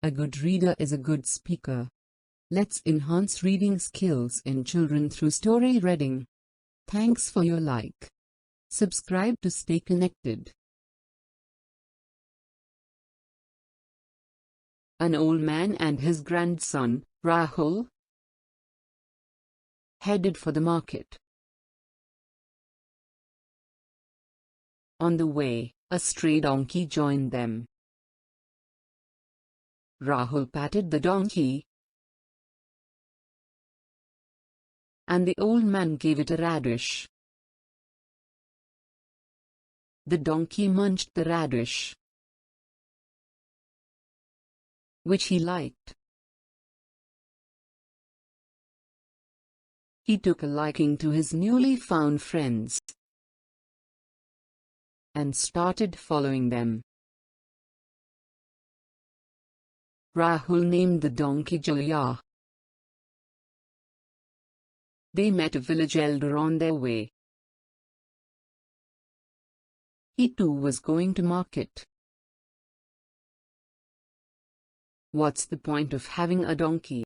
A good reader is a good speaker. Let's enhance reading skills in children through story reading. Thanks for your like. Subscribe to stay connected. An old man and his grandson, Rahul, headed for the market. On the way, a stray donkey joined them. Rahul patted the donkey, and the old man gave it a radish. The donkey munched the radish, which he liked. He took a liking to his newly found friends and started following them. Rahul named the donkey Huliya. They met a village elder on their way. He too was going to market. What's the point of having a donkey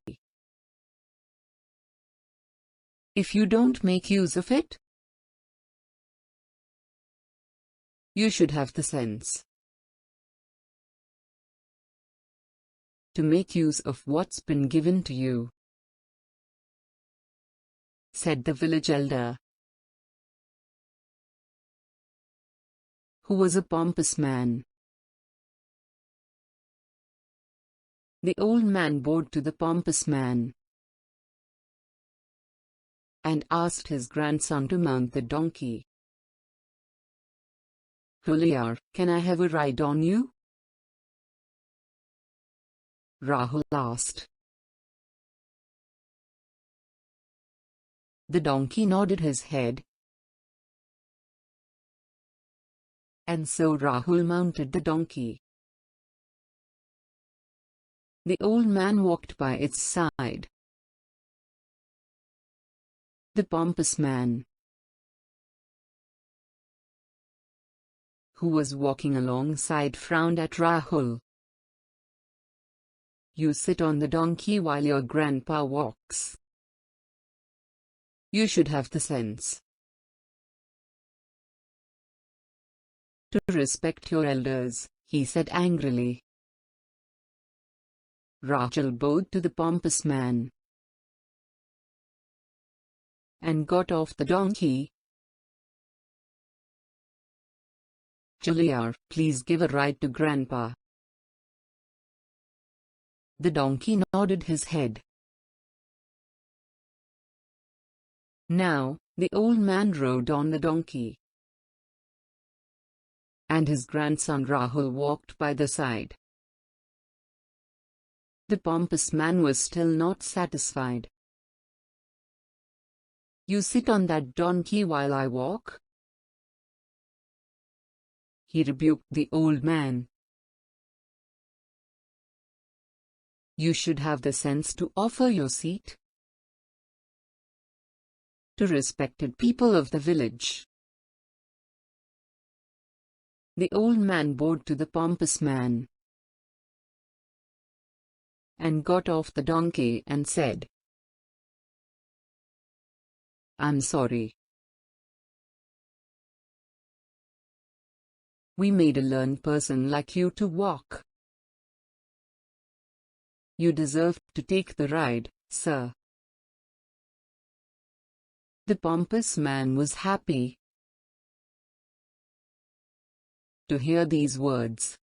if you don't make use of it? You should have the sense to make use of what's been given to you, said the village elder, who was a pompous man. The old man bowed to the pompous man and asked his grandson to mount the donkey. Huliya, can I have a ride on you? Rahul asked. The donkey nodded his head, and so Rahul mounted the donkey. The old man walked by its side. The pompous man, who was walking alongside, frowned at Rahul. You sit on the donkey while your grandpa walks. You should have the sense to respect your elders, he said angrily. Rahul bowed to the pompous man and got off the donkey. Huliya, please give a ride to Grandpa. The donkey nodded his head. Now, the old man rode on the donkey, and his grandson Rahul walked by the side. The pompous man was still not satisfied. You sit on that donkey while I walk? He rebuked the old man. You should have the sense to offer your seat to respected people of the village. The old man bowed to the pompous man and got off the donkey and said, I'm sorry. We made a learned person like you to walk. You deserved to take the ride, sir. The pompous man was happy to hear these words.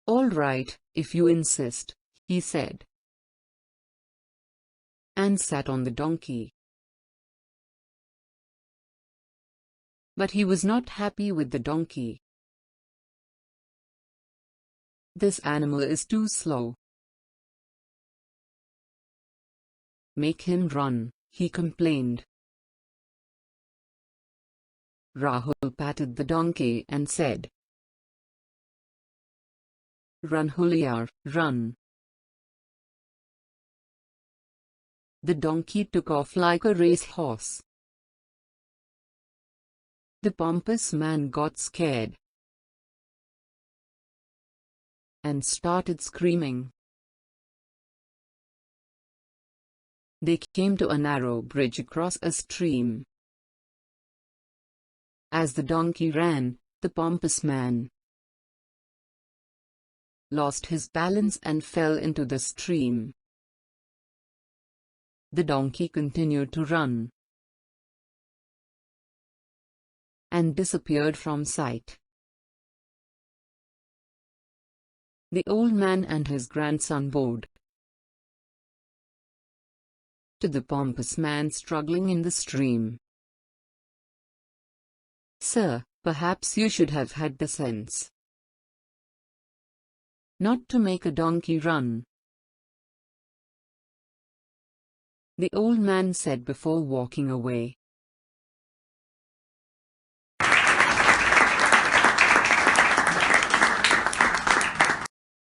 All right, if you insist, he said, and sat on the donkey. But he was not happy with the donkey. This animal is too slow. Make him run, he complained. Rahul patted the donkey and said, Run Huliya, run. The donkey took off like a racehorse. The pompous man got scared. and started screaming. They came to a narrow bridge across a stream. As the donkey ran, the pompous man lost his balance and fell into the stream. The donkey continued to run and disappeared from sight. The old man and his grandson bowed to the pompous man struggling in the stream. "Sir, perhaps you should have had the sense not to make a donkey run," the old man said before walking away.